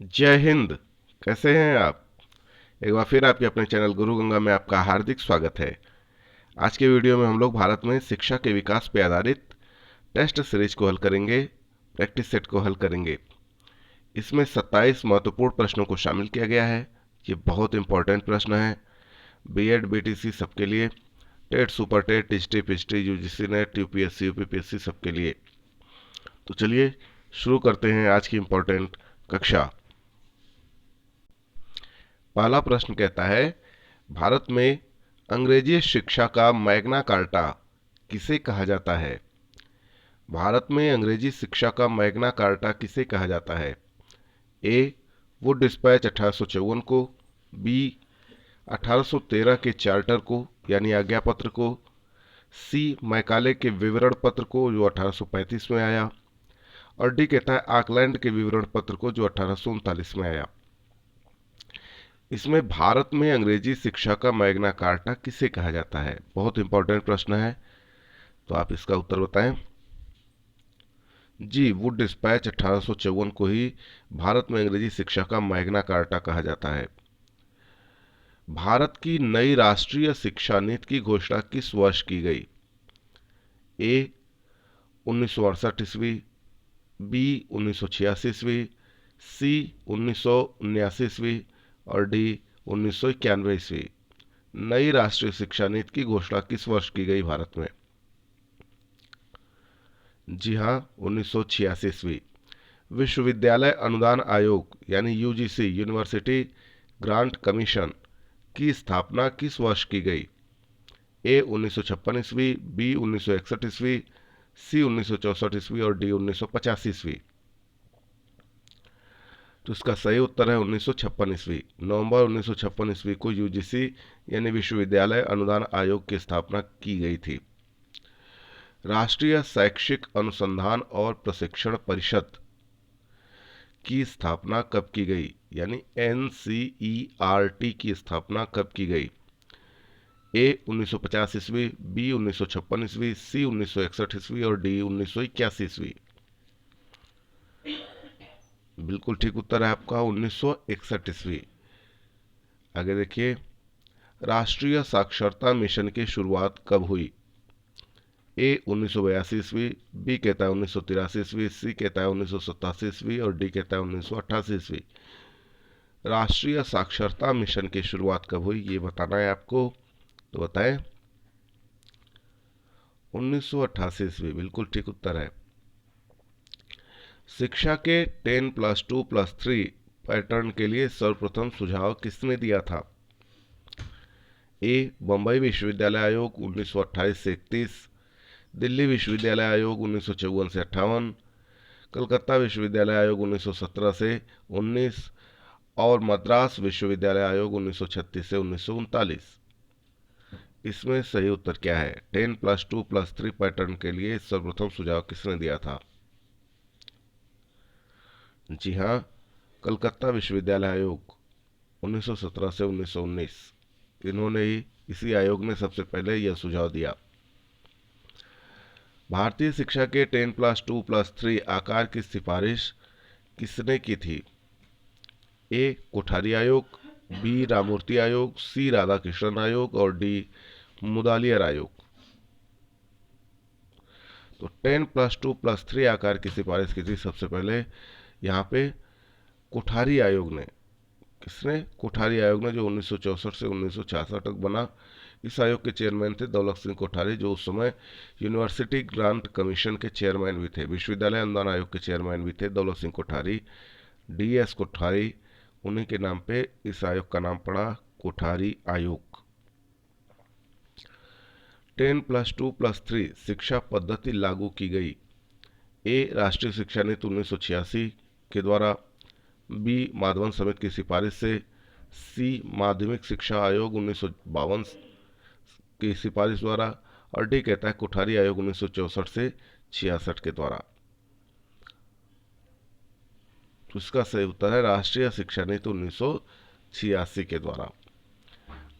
जय हिंद। कैसे हैं आप? एक बार फिर आपके अपने चैनल गुरु गंगा में आपका हार्दिक स्वागत है। आज के वीडियो में हम लोग भारत में शिक्षा के विकास पर आधारित टेस्ट सीरीज को हल करेंगे, प्रैक्टिस सेट को हल करेंगे। इसमें 27 महत्वपूर्ण प्रश्नों को शामिल किया गया है। ये बहुत इंपॉर्टेंट प्रश्न है बीएड बीटीसी सबके लिए, TET super TET TGT PGT UGC NET UPSC UPPSC सबके लिए। तो चलिए शुरू करते हैं आज की इंपॉर्टेंट कक्षा। पहला प्रश्न कहता है, भारत में अंग्रेजी शिक्षा का मैग्ना कार्टा किसे कहा जाता है? भारत में अंग्रेजी शिक्षा का मैग्ना कार्टा किसे कहा जाता है? ए वुड डिस्पैच 1854 को, बी 1813 के चार्टर को यानी आज्ञा पत्र को, सी मैकाले के विवरण पत्र को जो 1835 में आया, और डी कहता है आकलैंड के विवरण पत्र को जो 1839 में आया। इसमें भारत में अंग्रेजी शिक्षा का मैग्ना कार्टा किसे कहा जाता है? बहुत इंपॉर्टेंट प्रश्न है, तो आप इसका उत्तर बताएं। जी, वुड डिस्पैच 1854 को ही भारत में अंग्रेजी शिक्षा का मैग्ना कार्टा कहा जाता है। भारत की नई राष्ट्रीय शिक्षा नीति की घोषणा किस वर्ष की गई? ए 1968 ईस्वी, बी 1986 ईस्वी, सी 1979 ईस्वी और डी 1991 ईस्वी। नई राष्ट्रीय शिक्षा नीति की घोषणा किस वर्ष की गई भारत में? जी हाँ, 1986 ईस्वी। विश्वविद्यालय अनुदान आयोग यानी यूजीसी यूनिवर्सिटी ग्रांट कमीशन की स्थापना किस वर्ष की गई? ए 1956 ईस्वी, बी 1961 ईस्वी, सी 1964 ईस्वी और डी 1985 ईस्वी। तो इसका सही उत्तर है 1956 ईस्वी। नवंबर 1956 ईस्वी को यूजीसी यानी विश्वविद्यालय अनुदान आयोग की स्थापना की गई थी। राष्ट्रीय शैक्षिक अनुसंधान और प्रशिक्षण परिषद की स्थापना कब की गई? यानी एनसीईआरटी की स्थापना कब की गई? ए 1950 ईस्वी, बी 1956 ईस्वी, सी 1961 ईस्वी और डी 1981 ईस्वी। बिल्कुल ठीक उत्तर है आपका 1961 ईस्वी। आगे देखिए, राष्ट्रीय साक्षरता मिशन की शुरुआत कब हुई? ए 1982 ईस्वी, बी कहता है 1983 ईस्वी, सी कहता है 1987 ईस्वी और डी कहता है 1988 ईस्वी। राष्ट्रीय साक्षरता मिशन की शुरुआत कब हुई ये बताना है आपको, तो बताएं। 1988 ईस्वी, बिल्कुल ठीक उत्तर है। शिक्षा के 10+2+3 पैटर्न के लिए सर्वप्रथम सुझाव किसने दिया था? ए बम्बई विश्वविद्यालय आयोग 1928 से 31, दिल्ली विश्वविद्यालय आयोग 1954 से 58, कलकत्ता विश्वविद्यालय आयोग 1917 से 19 और मद्रास विश्वविद्यालय आयोग 1936 से 1939। इसमें सही उत्तर क्या है? 10+2+3 पैटर्न के लिए सर्वप्रथम सुझाव किसने दिया था? जी हाँ, कलकत्ता विश्वविद्यालय आयोग 1917 से 1919। इन्होंने ही, इसी आयोग ने सबसे पहले यह सुझाव दिया। भारतीय शिक्षा के 10+2+3 आकार की सिफारिश किसने की थी? ए कोठारी आयोग, बी रामूर्ति आयोग, सी राधाकृष्णन आयोग और डी मुदालियर आयोग। तो 10+2+3 आकार की सिफारिश की थी सबसे पहले यहाँ पे कोठारी आयोग ने। किसने? कोठारी आयोग ने, जो 1964 से 1966 तक बना। इस आयोग के चेयरमैन थे दौलत सिंह कोठारी, जो उस समय यूनिवर्सिटी ग्रांट कमीशन के चेयरमैन भी थे। विश्वविद्यालय अनुदान आयोग के चेयरमैन भी थे दौलत सिंह कोठारी, डीएस कोठारी। उन्हीं के नाम पे इस आयोग का नाम पड़ा कोठारी आयोग। 10+2+3 शिक्षा पद्धति लागू की गई। ए राष्ट्रीय शिक्षा नीति 1986 के द्वारा, बी माधवन समिति की सिफारिश से, सी माध्यमिक शिक्षा आयोग 1952 की सिफारिश द्वारा और डी कहता है कोठारी आयोग 1964 से 66 के द्वारा। तो इसका सही उत्तर है राष्ट्रीय शिक्षा नीति 1986 के द्वारा।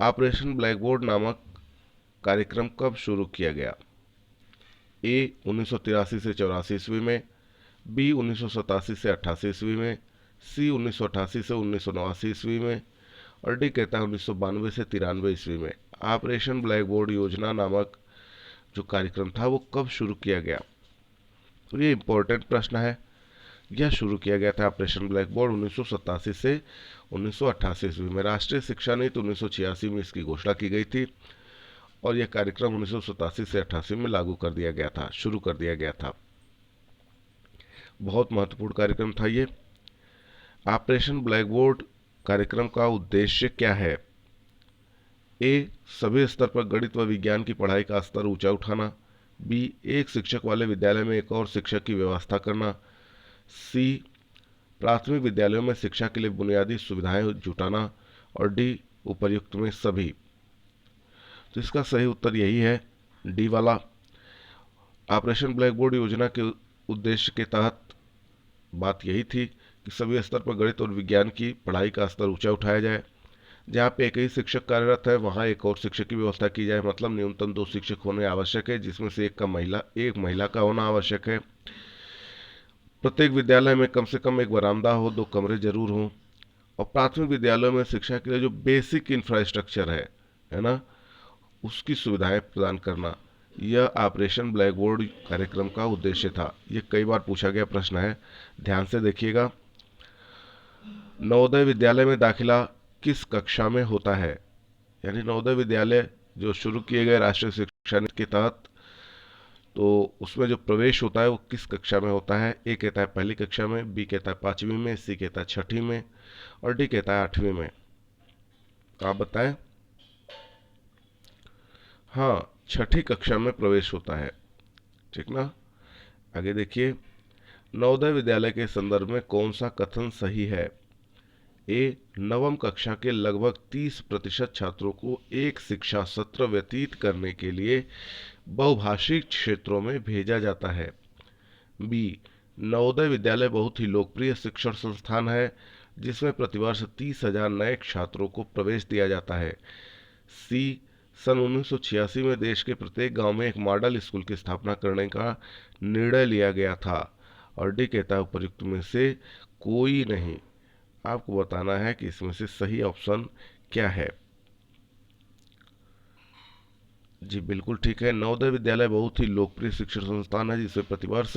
ऑपरेशन ब्लैकबोर्ड नामक कार्यक्रम कब शुरू किया गया? ए 1983 से 84 ईस्वी में, बी 1987 से 88 ईस्वी में, सी 1988 से 1989 ईस्वी में, और डी कहता है 1992 से 93 ईस्वी में। ऑपरेशन ब्लैक बोर्ड योजना नामक जो कार्यक्रम था वो कब शुरू किया गया? तो ये इंपॉर्टेंट प्रश्न है। यह शुरू किया गया था ऑपरेशन ब्लैक बोर्ड 1987 से 1988 ईस्वी में। राष्ट्रीय शिक्षा नीति 1986 में इसकी घोषणा की गई थी और यह कार्यक्रम 1987 से 88 में लागू कर दिया गया था, शुरू कर दिया गया था। बहुत महत्वपूर्ण कार्यक्रम था ये। ऑपरेशन ब्लैक बोर्ड कार्यक्रम का उद्देश्य क्या है? ए, सभी स्तर पर गणित व विज्ञान की पढ़ाई का स्तर ऊंचा उठाना। बी, एक शिक्षक वाले विद्यालय में एक और शिक्षक की व्यवस्था करना। सी, प्राथमिक विद्यालयों में शिक्षा के लिए बुनियादी सुविधाएं जुटाना। और डी, उपर्युक्त में सभी। तो इसका सही उत्तर यही है, डी वाला। ऑपरेशन ब्लैक बोर्ड योजना के उद्देश्य के तहत बात यही थी कि सभी स्तर पर गणित और विज्ञान की पढ़ाई का स्तर ऊंचा उठाया जाए। जहाँ पे एक ही शिक्षक कार्यरत है वहाँ एक और शिक्षक की व्यवस्था की जाए, मतलब न्यूनतम 2 शिक्षक होने आवश्यक है, जिसमें से एक महिला का होना आवश्यक है। प्रत्येक विद्यालय में कम से कम एक बरामदा हो, 2 कमरे जरूर हों। और प्राथमिक विद्यालयों में शिक्षा के लिए जो बेसिक इंफ्रास्ट्रक्चर है ना, उसकी सुविधाएं प्रदान करना, यह ऑपरेशन ब्लैक बोर्ड कार्यक्रम का उद्देश्य था। ये कई बार पूछा गया प्रश्न है, ध्यान से देखिएगा। नवोदय विद्यालय में दाखिला किस कक्षा में होता है? यानी नवोदय विद्यालय जो शुरू किए गए राष्ट्रीय शिक्षा नीति के तहत, तो उसमें जो प्रवेश होता है वो किस कक्षा में होता है? ए कहता है पहली कक्षा में, बी कहता है 5वीं में, सी कहता है 6ठी में, और डी कहता है 8वीं में। आप बताएं। हाँ, 6ठी कक्षा में प्रवेश होता है, ठीक ना। आगे देखिए, नवोदय विद्यालय के संदर्भ में कौन सा कथन सही है? ए, नवम कक्षा के लगभग 30% छात्रों को एक शिक्षा सत्र व्यतीत करने के लिए बहुभाषी क्षेत्रों में भेजा जाता है। बी, नवोदय विद्यालय बहुत ही लोकप्रिय शिक्षण संस्थान है जिसमें प्रतिवर्ष 30,000 नए छात्रों को प्रवेश दिया जाता है। सी, सन 1986 में देश के प्रत्येक गांव में एक मॉडल स्कूल की स्थापना करने का निर्णय लिया गया था। और डी कहता है उपयुक्त में से कोई नहीं। आपको बताना है कि इसमें से सही ऑप्शन क्या है। जी बिल्कुल ठीक है, नवोदय विद्यालय बहुत ही लोकप्रिय शिक्षण संस्थान है जिसमें प्रतिवर्ष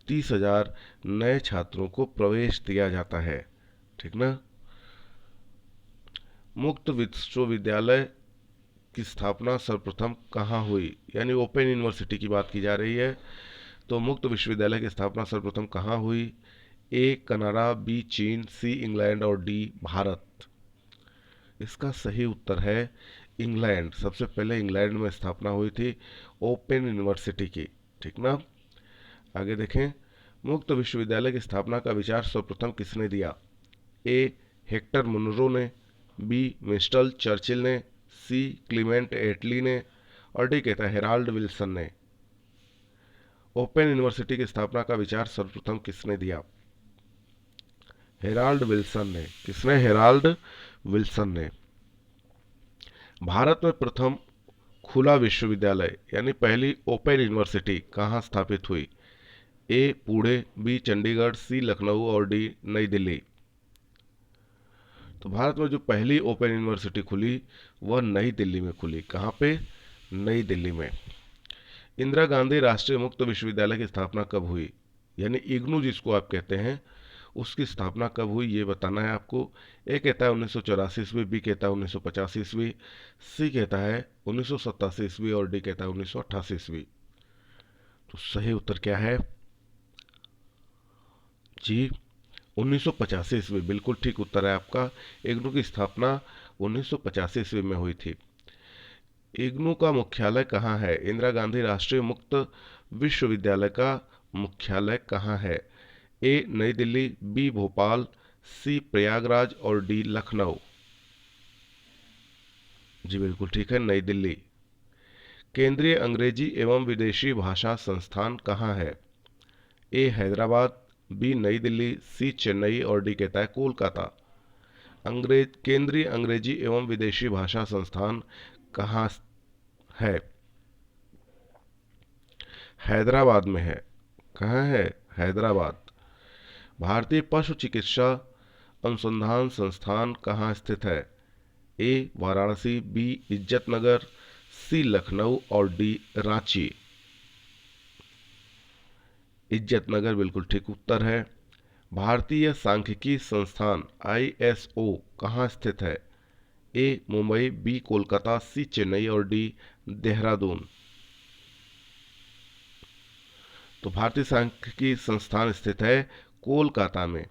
30,000 नए छात्रों को प्रवेश दिया जाता है, ठीक ना। मुक्त विश्वविद्यालय की स्थापना सर्वप्रथम कहाँ हुई? यानी ओपन यूनिवर्सिटी की बात की जा रही है। तो मुक्त विश्वविद्यालय की स्थापना सर्वप्रथम कहाँ हुई? ए, कनाडा, बी, चीन, सी, इंग्लैंड, और डी, भारत। इसका सही उत्तर है इंग्लैंड। सबसे पहले इंग्लैंड में स्थापना हुई थी ओपन यूनिवर्सिटी की, ठीक ना। आगे देखें, मुक्त विश्वविद्यालय की स्थापना का विचार सर्वप्रथम किसने दिया? ए, हेक्टर मुनरो ने, बी, विंस्टन चर्चिल ने, सी, क्लीमेंट एटली ने, और डी कहता है हेराल्ड विल्सन ने। ओपन यूनिवर्सिटी की स्थापना का विचार सर्वप्रथम किसने दिया? हेराल्ड विल्सन ने। किसने? हेराल्ड विल्सन ने। भारत में प्रथम खुला विश्वविद्यालय यानी पहली ओपन यूनिवर्सिटी कहाँ स्थापित हुई? ए, पुणे, बी, चंडीगढ़, सी, लखनऊ, और डी, नई दिल्ली। तो भारत में जो पहली ओपन यूनिवर्सिटी खुली वह नई दिल्ली में खुली। कहाँ पे? नई दिल्ली में। इंदिरा गांधी राष्ट्रीय मुक्त विश्वविद्यालय की स्थापना कब हुई? यानी इग्नू जिसको आप कहते हैं, उसकी स्थापना कब हुई ये बताना है आपको। ए कहता है 1984 ईस्वी, बी कहता है 1985 ईस्वी, सी कहता है 1987 ईस्वी, और डी कहता है 1988 ईस्वी। तो सही उत्तर क्या है जी? 1985 ईस्वी, बिल्कुल ठीक उत्तर है आपका। इग्नू की स्थापना 1985 ईस्वी में हुई थी। इग्नू का मुख्यालय कहाँ है? इंदिरा गांधी राष्ट्रीय मुक्त विश्वविद्यालय का मुख्यालय कहाँ है? ए, नई दिल्ली, बी, भोपाल, सी, प्रयागराज, और डी, लखनऊ। जी बिल्कुल ठीक है, नई दिल्ली। केंद्रीय अंग्रेजी एवं विदेशी भाषा संस्थान कहाँ है? ए, हैदराबाद, बी, नई दिल्ली, सी, चेन्नई, और डी कहता है कोलकाता। केंद्रीय अंग्रेजी एवं विदेशी भाषा संस्थान कहाँ है? हैदराबाद में है। कहाँ है? हैदराबाद। भारतीय पशु चिकित्सा अनुसंधान संस्थान कहाँ स्थित है? ए वाराणसी, बी इज्जतनगर, सी लखनऊ और डी रांची। इज्जतनगर बिल्कुल ठीक उत्तर है। भारतीय सांख्यिकी संस्थान ISO कहाँ स्थित है? ए मुंबई, बी कोलकाता, सी चेन्नई और डी देहरादून। तो भारतीय सांख्यिकी संस्थान स्थित है कोलकाता में।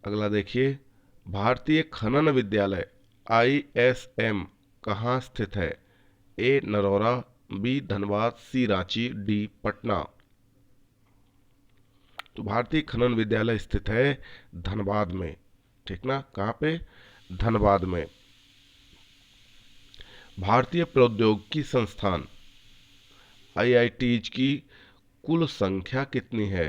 अगला देखिए, भारतीय खनन विद्यालय ISM कहाँ स्थित है? ए नरोरा, बी धनबाद, सी रांची, डी पटना। तो भारतीय खनन विद्यालय स्थित है धनबाद में, ठीक ना? कहाँ पे? धनबाद में। भारतीय प्रौद्योगिकी संस्थान IITs की कुल संख्या कितनी है?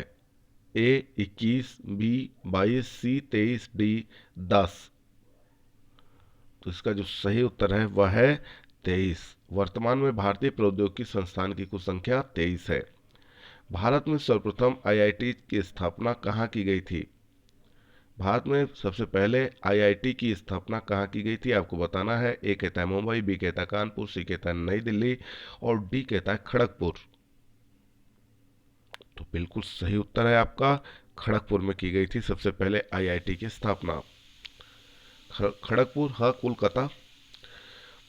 ए 21, बी 22, सी 23, डी 10। तो इसका जो सही उत्तर है वह है 23। वर्तमान में भारतीय प्रौद्योगिकी संस्थान की कुल संख्या 23 है। भारत में सर्वप्रथम IIT की स्थापना कहाँ की गई थी? भारत में सबसे पहले IIT की स्थापना कहाँ की गई थी आपको बताना है। ए कहता है मुंबई, बी कहता है कानपुर, सी कहता है नई दिल्ली और डी कहता है खड़गपुर। तो बिल्कुल सही उत्तर है आपका, खड़गपुर में की गई थी सबसे पहले IIT की स्थापना। खड़गपुर, हाँ कोलकाता।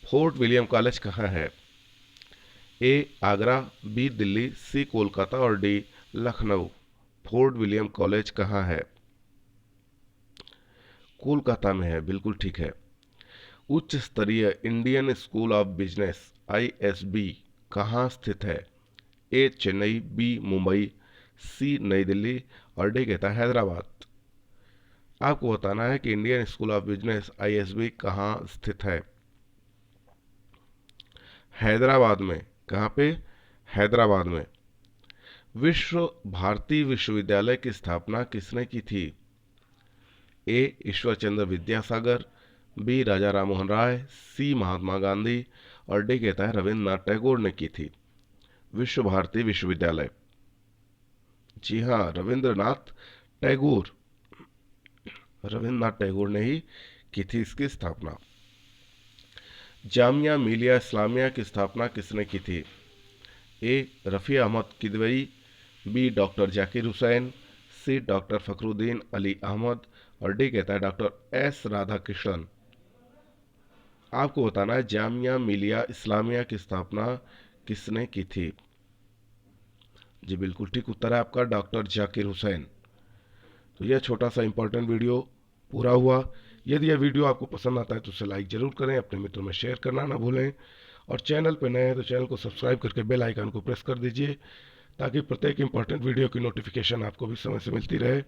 फोर्ट विलियम कॉलेज कहाँ है? ए आगरा, बी दिल्ली, सी कोलकाता और D Lucknow. Fort William college कहाँ है? कोलकाता में है, बिल्कुल ठीक है। उच्च स्तरीय Indian school of business ISB कहाँ स्थित है? ए चेन्नई, बी मुंबई, सी नई दिल्ली और डी कहता है हैदराबाद। आपको बताना है कि Indian school of business ISB कहाँ स्थित है। हैदराबाद में। कहाँ पे? हैदराबाद में। विश्व भारती विश्वविद्यालय की स्थापना किसने की थी? ए ईश्वरचंद्र विद्यासागर, बी राजा राममोहन राय, सी महात्मा गांधी और डी कहता है रविंद्रनाथ टैगोर ने की थी। विश्व भारती विश्वविद्यालय, जी हाँ, रविंद्रनाथ टैगोर ने ही की थी इसकी स्थापना। जामिया मिलिया इस्लामिया की स्थापना किसने की थी? ए रफ़ी अहमद किदवई, बी डॉक्टर जाकिर हुसैन, सी डॉक्टर फखरुद्दीन अली अहमद और डी कहता है डॉक्टर S राधाकृष्णन। आपको बताना है जामिया मिलिया इस्लामिया की स्थापना किसने की थी। जी बिल्कुल ठीक उत्तर है आपका, डॉक्टर जाकिर हुसैन। तो यह छोटा सा इंपॉर्टेंट वीडियो पूरा हुआ। यदि यह वीडियो आपको पसंद आता है तो उसे लाइक जरूर करें, अपने मित्रों में शेयर करना ना भूलें और चैनल पर नए हैं तो चैनल को सब्सक्राइब करके बेल आइकन को प्रेस कर दीजिए ताकि प्रत्येक इंपॉर्टेंट वीडियो की नोटिफिकेशन आपको भी समय से मिलती रहे।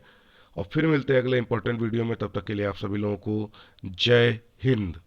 और फिर मिलते हैं अगले इंपॉर्टेंट वीडियो में, तब तक के लिए आप सभी लोगों को जय हिंद।